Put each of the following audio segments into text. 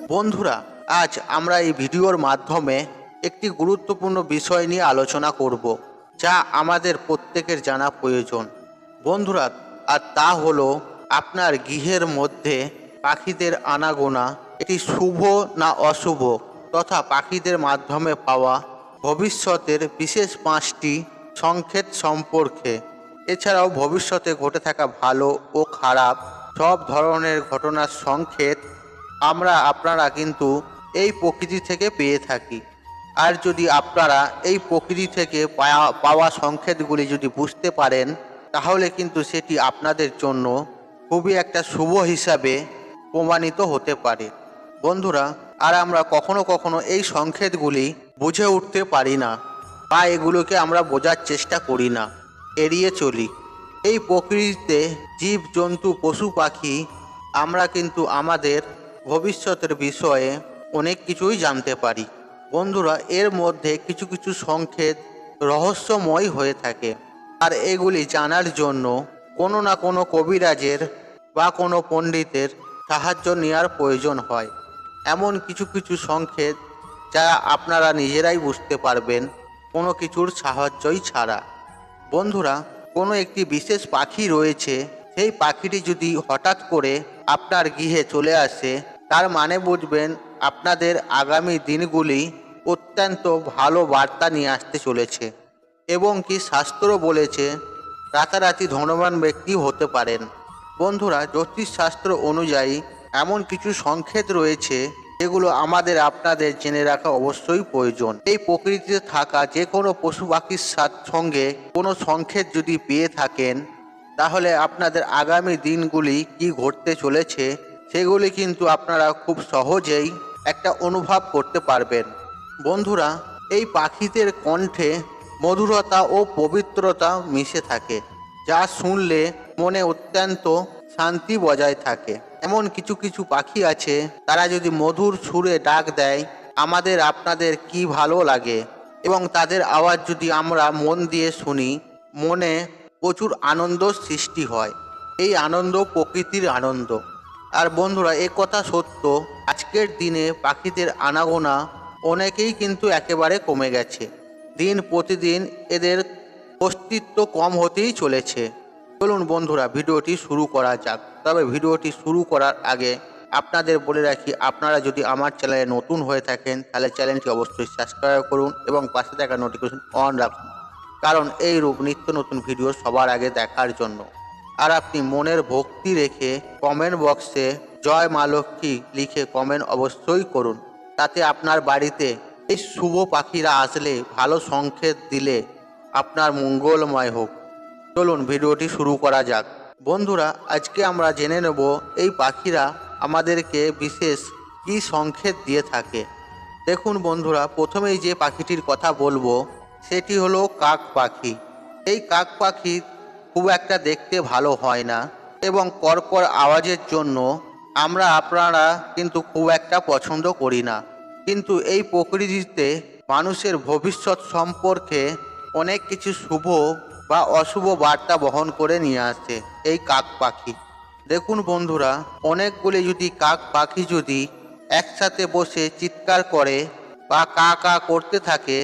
বন্ধুরা, আজ আমরা এই ভিডিওর মাধ্যমে একটি গুরুত্বপূর্ণ বিষয় নিয়ে আলোচনা করব, যা আমাদের প্রত্যেকের জানা প্রয়োজন। বন্ধুরা, আর তা হলো আপনার গৃহের মধ্যে পাখিদের আনাগোনা এটি শুভ না অশুভ, তথা পাখিদের মাধ্যমে পাওয়া ভবিষ্যতের বিশেষ 5টি সংকেত সম্পর্কে। এছাড়াও ভবিষ্যতে ঘটে থাকা ভালো ও খারাপ সব ধরনের ঘটনার সংকেত আপনারা কিন্তু এই প্রকৃতি থেকে পেয়ে থাকি। আর যদি আপনারা এই প্রকৃতি থেকে পাওয়া সংকেতগুলি যদি বুঝতে পারেন, তাহলে কিন্তু সেটি আপনাদের জন্য খুবই একটা শুভ হিসাবে প্রমাণিত হতে পারে। বন্ধুরা, আর আমরা কখনো কখনো এই সংকেতগুলি বুঝে উঠতে পারি না, বা এগুলোকে আমরা বোঝার চেষ্টা করি না, এড়িয়ে চলি। এই প্রকৃতিতে জীব জন্তু পশু পাখি আমরা কিন্তু আমাদের ভবিষ্যতের বিষয়ে অনেক কিছুই জানতে পারি। বন্ধুরা, এর মধ্যে কিছু কিছু সংকেত রহস্যময় হয়ে থাকে, আর এগুলি জানার জন্য কোনো না কোনো কবিরাজের বা কোনো পণ্ডিতের সাহায্য নেওয়ার প্রয়োজন হয়। এমন কিছু কিছু সংকেত যা আপনারা নিজেরাই বুঝতে পারবেন কোনো কিছুর সাহায্যই ছাড়া। বন্ধুরা, কোনো একটি বিশেষ পাখি রয়েছে, সেই পাখিটি যদি হঠাৎ করে আপনার গৃহে চলে আসে, তার মানে বুঝবেন আপনাদের আগামী দিনগুলি অত্যন্ত ভালো বার্তা নিয়ে আসতে চলেছে। এবং কি শাস্ত্র বলেছে রাতারাতি ধনবান ব্যক্তি হতে পারেন। বন্ধুরা, জ্যোতিষশাস্ত্র অনুযায়ী এমন কিছু সংকেত রয়েছে যেগুলো আপনাদের জেনে রাখা অবশ্যই প্রয়োজন। এই প্রকৃতিতে থাকা যে কোনো পশু পাখির সঙ্গে কোনো সংকেত যদি পেয়ে থাকেন, তাহলে আপনাদের আগামী দিনগুলি কি ঘটতে চলেছে সেগুলি কিন্তু আপনারা খুব সহজেই একটা অনুভব করতে পারবেন। বন্ধুরা, এই পাখিদের কণ্ঠে মধুরতা ও পবিত্রতা মিশে থাকে, যা শুনলে মনে অত্যন্ত শান্তি বজায় থাকে। এমন কিছু কিছু পাখি আছে, তারা যদি মধুর সুরে ডাক দেয়, আপনাদের কি ভালো লাগে, এবং তাদের আওয়াজ যদি আমরা মন দিয়ে শুনি, মনে প্রচুর আনন্দ সৃষ্টি হয়। এই আনন্দ প্রকৃতির আনন্দ। আর বন্ধুরা, এ কথা সত্য, আজকের দিনে পাখিদের আনাগোনা অনেকেই কিন্তু একেবারে কমে গেছে। দিন প্রতিদিন এদের অস্তিত্ব কম হতেই চলেছে। চলুন বন্ধুরা, ভিডিওটি শুরু করা যাক। তবে ভিডিওটি শুরু করার আগে আপনাদের বলে রাখি, আপনারা যদি আমার চ্যানেলে নতুন হয়ে থাকেন, তাহলে চ্যানেলটি অবশ্যই সাবস্ক্রাইব করুন এবং পাশে থাকা নোটিফিকেশন অন রাখুন, কারণ এই রূপ নিত্য নতুন ভিডিও সবার আগে দেখার জন্য। আর আপনি মনের ভক্তি রেখে কমেন্ট বক্সে জয় মা লক্ষ্মী লিখে কমেন্ট অবশ্যই করুন। তাতে আপনার বাড়িতে এই শুভ পাখিরা আসলে ভালো সংকেত দিলে আপনার মঙ্গলময় হোক। চলুন ভিডিওটি শুরু করা যাক। বন্ধুরা, আজকে আমরা জেনে নেব এই পাখিরা আমাদেরকে বিশেষ কী সংকেত দিয়ে থাকে। দেখুন বন্ধুরা, প্রথমেই যে পাখিটির কথা বলবো সেটি হলো কাক পাখি। এই কাক পাখি খুব একটা দেখতে ভালো হয় না, এবং কর্কর আওয়াজের জন্য আপনারা কিন্তু খুব একটা পছন্দ করি না। কিন্তু এই প্রকৃতিতে মানুষের ভবিষ্যৎ সম্পর্কে অনেক কিছু শুভ বা অশুভ বার্তা বহন করে নিয়ে আসে এই কাক পাখি। দেখুন বন্ধুরা, অনেকগুলি যদি কাক পাখি যদি একসাথে বসে চিৎকার করে বা কা কা করতে থাকে,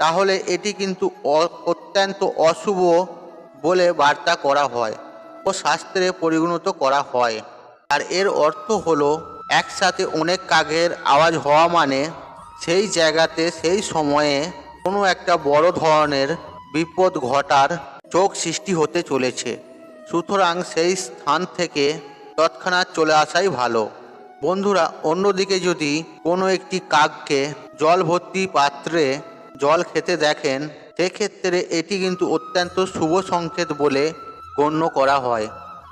তাহলে এটি কিন্তু অত্যন্ত অশুভ বলে বার্তা করা হয় ও শাস্ত্রে পরিগণিত করা হয়। আর এর অর্থ হলো একসাথে অনেক কাকের আওয়াজ হওয়া মানে সেই জায়গাতে সেই সময়ে কোনো একটা বড় ধরনের বিপদ ঘটার যোগ সৃষ্টি হতে চলেছে। সুতরাং সেই স্থান থেকে তৎক্ষণাৎ চলে আসাই ভালো। বন্ধুরা, অন্যদিকে যদি কোনো একটি কাককে জল ভর্তি পাত্রে জল খেতে দেখেন, সেক্ষেত্রে এটি কিন্তু অত্যন্ত শুভ সংকেত বলে গণ্য করা হয়।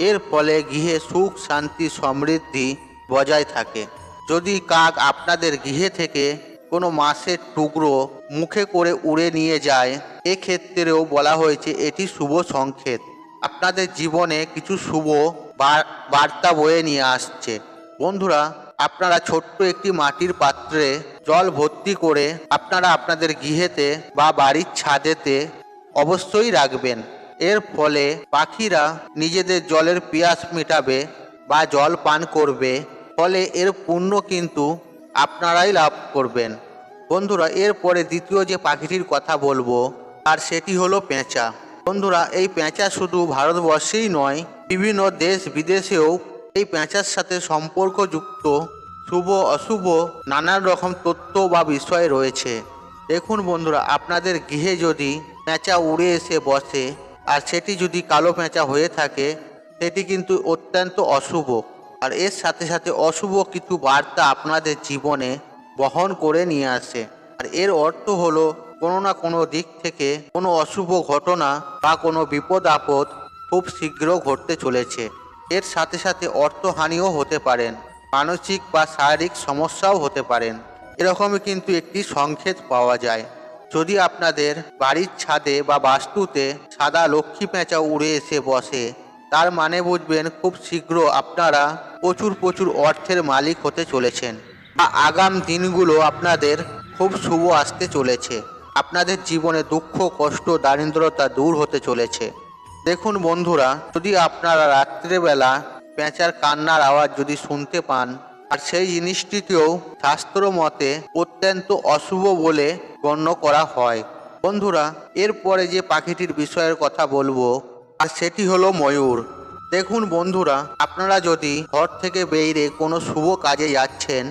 এর ফলে গৃহে সুখ শান্তি সমৃদ্ধি বজায় থাকে। যদি কাক আপনাদের গৃহে থেকে কোনো মাছের টুকরো মুখে করে উড়ে নিয়ে যায়, এক্ষেত্রেও বলা হয়েছে এটি শুভ সংকেত, আপনাদের জীবনে কিছু শুভ বার্তা বয়ে নিয়ে আসছে। বন্ধুরা, আপনারা ছোট্ট একটি মাটির পাত্রে জল ভর্তি করে আপনাদের গৃহেতে বা বাড়ির ছাদেতে অবশ্যই রাখবেন। এর ফলে পাখিরা নিজেদের জলের পিয়াস মেটাবে বা জল পান করবে, ফলে এর পুণ্য কিন্তু আপনারাই লাভ করবেন। বন্ধুরা, এরপরে দ্বিতীয় যে পাখিটির কথা বলবো আর সেটি হলো পেঁচা। বন্ধুরা, এই পেঁচা শুধু ভারতবর্ষেই নয়, বিভিন্ন দেশ বিদেশেও এই পেঁচার সাথে সম্পর্কযুক্ত শুভ অশুভ নানান রকম তথ্য বা বিষয় রয়েছে। দেখুন বন্ধুরা, আপনাদের গৃহে যদি পেঁচা উড়ে এসে বসে আর সেটি যদি কালো পেঁচা হয়ে থাকে, সেটি কিন্তু অত্যন্ত অশুভ। আর এর সাথে সাথে অশুভ কিছু বার্তা আপনাদের জীবনে বহন করে নিয়ে আসে। আর এর অর্থ হলো কোনো না কোনো দিক থেকে কোনো অশুভ ঘটনা বা কোনো বিপদ আপদ খুব শীঘ্র ঘটতে চলেছে। এর সাথে সাথে অর্থহানিও হতে পারেন, মানসিক বা শারীরিক সমস্যাও হতে পারেন। এরকমই কিন্তু একটি সংকেত পাওয়া যায়। যদি আপনাদের বাড়ির ছাদে বা বাস্তুতে সাদা লক্ষ্মী পেঁচা উড়ে এসে বসে, তার মানে বুঝবেন খুব শীঘ্র আপনারা প্রচুর প্রচুর অর্থের মালিক হতে চলেছেন, বা আগাম দিনগুলো আপনাদের খুব শুভ আসতে চলেছে। আপনাদের জীবনে দুঃখ কষ্ট দারিদ্রতা দূর হতে চলেছে। দেখুন বন্ধুরা, যদি আপনারা রাত্রেবেলা পেঁচার কান্নার আওয়াজ যদি শুনতে পান, আর সেই জিনিসটিকেও শাস্ত্র মতে অত্যন্ত অশুভ বলে গণ্য করা হয়। বন্ধুরা, এরপরে যে পাখিটির বিষয়ের কথা বলবো আর সেটি হলো ময়ূর। দেখুন বন্ধুরা, আপনারা যদি ঘর থেকে বেরিয়ে কোনো শুভ কাজে যাচ্ছেন,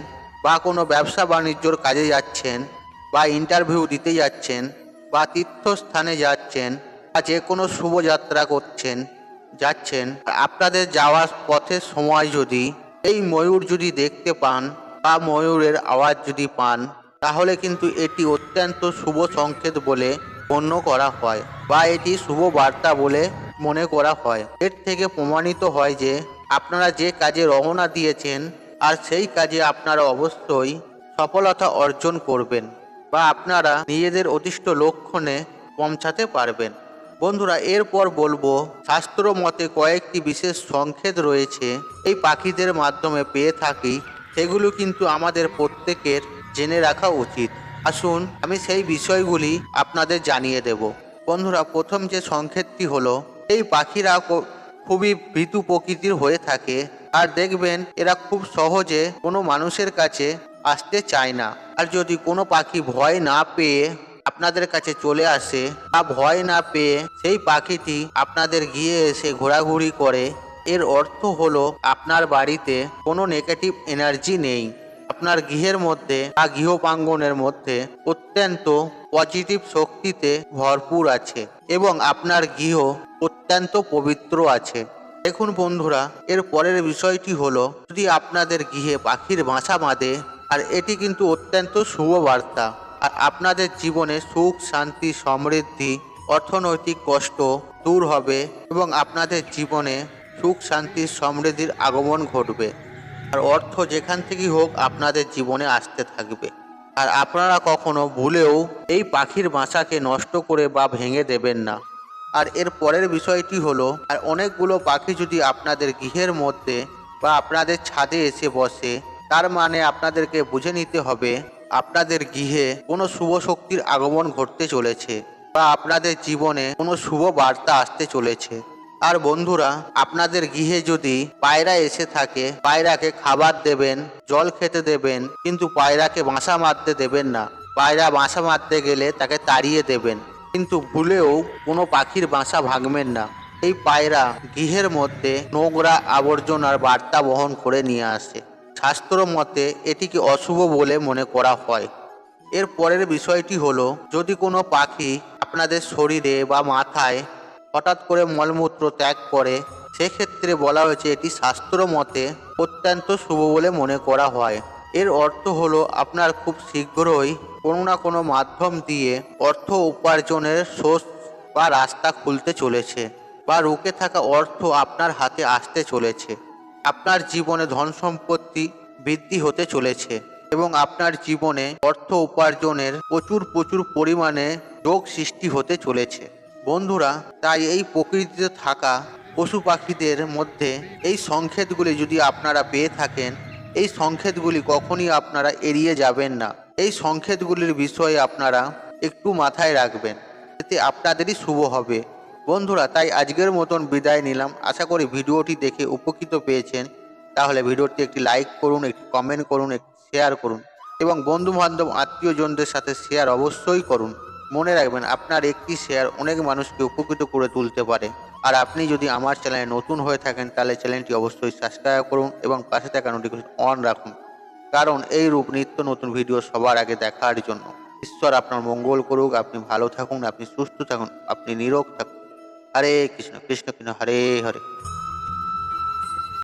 বা কোনো ব্যবসা বাণিজ্যর কাজে যাচ্ছেন, বা ইন্টারভিউ দিতে যাচ্ছেন, বা তীর্থস্থানে যাচ্ছেন, বা যে কোনো শুভযাত্রা যাচ্ছেন, আপনাদের যাওয়ার পথের সময় যদি এই ময়ূর যদি দেখতে পান বা ময়ূরের আওয়াজ যদি পান, তাহলে কিন্তু এটি অত্যন্ত শুভ সংকেত বলে গণ্য করা হয়, বা এটি শুভ বার্তা বলে মনে করা হয়। এর থেকে প্রমাণিত হয় যে আপনারা যে কাজে রওনা দিয়েছেন আর সেই কাজে আপনারা অবশ্যই সফলতা অর্জন করবেন, বা আপনারা নিজেদের অদৃষ্ট লক্ষ্যে পৌঁছাতে পারবেন। বন্ধুরা, এরপর বলবো শাস্ত্র মতে কয়েকটি বিশেষ সংকেত রয়েছে এই পাখিদের মাধ্যমে পেয়ে থাকি, সেগুলো কিন্তু আমাদের প্রত্যেকের জেনে রাখা উচিত। আসুন আমি সেই বিষয়গুলি আপনাদের জানিয়ে দেব। বন্ধুরা, প্রথম যে সংকেতটি হলো, এই পাখিরা খুবই ভীতু প্রকৃতির হয়ে থাকে, আর দেখবেন এরা খুব সহজে কোনো মানুষের কাছে আসতে চায় না। আর যদি কোনো পাখি ভয় না পেয়ে আপনাদের কাছে চলে আসে, বা ভয় না পেয়ে সেই পাখিটি আপনাদের গিয়ে এসে ঘোরাঘুরি করে, এর অর্থ হলো আপনার বাড়িতে কোনো নেগেটিভ এনার্জি নেই। আপনার গৃহের মধ্যে বা গৃহ প্রাঙ্গণের মধ্যে অত্যন্ত পজিটিভ শক্তিতে ভরপুর আছে, এবং আপনার গৃহ অত্যন্ত পবিত্র আছে। দেখুন বন্ধুরা, এর পরের বিষয়টি হলো, যদি আপনাদের গৃহে পাখির বাসা বাঁধে, আর এটি কিন্তু অত্যন্ত শুভ বার্তা। আর আপনাদের জীবনে সুখ শান্তি সমৃদ্ধি অর্থনৈতিক কষ্ট দূর হবে, এবং আপনাদের জীবনে সুখ শান্তি সমৃদ্ধির আগমন ঘটবে। আর অর্থ যেখান থেকেই হোক আপনাদের জীবনে আসতে থাকবে। আর আপনারা কখনো ভুলেও এই পাখির বাসাকে নষ্ট করে বা ভেঙে দেবেন না। আর এর পরের বিষয়টি হলো, আর অনেকগুলো পাখি যদি আপনাদের গৃহের মধ্যে বা আপনাদের ছাদে এসে বসে, তার মানে আপনাদেরকে বুঝে নিতে হবে আপনাদের গৃহে কোনো শুভ শক্তির আগমন ঘটতে চলেছে, বা আপনাদের জীবনে কোনো শুভ বার্তা আসতে চলেছে। আর বন্ধুরা, আপনাদের গৃহে যদি পায়রা এসে থাকে, পায়রাকে খাবার দেবেন, জল খেতে দেবেন, কিন্তু পায়রাকে বাসা মারতে দেবেন না। পায়রা বাসা মারতে গেলে তাকে তাড়িয়ে দেবেন, কিন্তু ভুলেও কোনো পাখির বাসা ভাঙবেন না। এই পায়রা গৃহের মধ্যে নোংরা আবর্জনার বার্তা বহন করে নিয়ে আসে। শাস্ত্র মতে এটিকে অশুভ বলে মনে করা হয়। এর পরের বিষয়টি হলো, যদি কোনো পাখি আপনাদের শরীরে বা মাথায় হঠাৎ করে মলমূত্র ত্যাগ করে, সেক্ষেত্রে বলা হয়েছে এটি শাস্ত্র মতে অত্যন্ত শুভ বলে মনে করা হয়। এর অর্থ হলো আপনার খুব শীঘ্রই কোনো না কোনো মাধ্যম দিয়ে অর্থ উপার্জনের সোর্স বা রাস্তা খুলতে চলেছে, বা রুকে থাকা অর্থ আপনার হাতে আসতে চলেছে। আপনার জীবনে ধন সম্পত্তি বৃদ্ধি হতে চলেছে, এবং আপনার জীবনে অর্থ উপার্জনের প্রচুর প্রচুর পরিমাণে যোগ সৃষ্টি হতে চলেছে। বন্ধুরা, তাই এই প্রকৃতিতে থাকা পশু পাখিদের মধ্যে এই সংকেতগুলি যদি আপনারা পেয়ে থাকেন, এই সংকেতগুলি কখনই আপনারা এড়িয়ে যাবেন না। এই সংকেতগুলির বিষয়ে আপনারা একটু মাথায় রাখবেন, এতে আপনাদেরই শুভ হবে। বন্ধুরা, তাই আজকের মতন বিদায় নিলাম। আশা করি ভিডিওটি দেখে উপকৃত পেয়েছেন। তাহলে ভিডিওটি একটি লাইক করুন, একটি কমেন্ট করুন, একটি শেয়ার করুন এবং বন্ধু বান্ধব আত্মীয়জনদের সাথে শেয়ার অবশ্যই করুন। মনে রাখবেন, আপনার একটি শেয়ার অনেক মানুষকে উপকৃত করে তুলতে পারে। আর আপনি যদি আমার চ্যানেলে নতুন হয়ে থাকেন তাহলে চ্যানেলটি অবশ্যই সাবস্ক্রাইব করুন এবং পাশে থাকা নোটিফিকেশন অন রাখুন, কারণ এই রূপ নিত্য নতুন ভিডিও সবার আগে দেখার জন্য। ঈশ্বর আপনার মঙ্গল করুক, আপনি ভালো থাকুন, আপনি সুস্থ থাকুন, আপনি নিরোগ থাকুন। হরে কৃষ্ণ কৃষ্ণ কৃষ্ণ হরে হরে।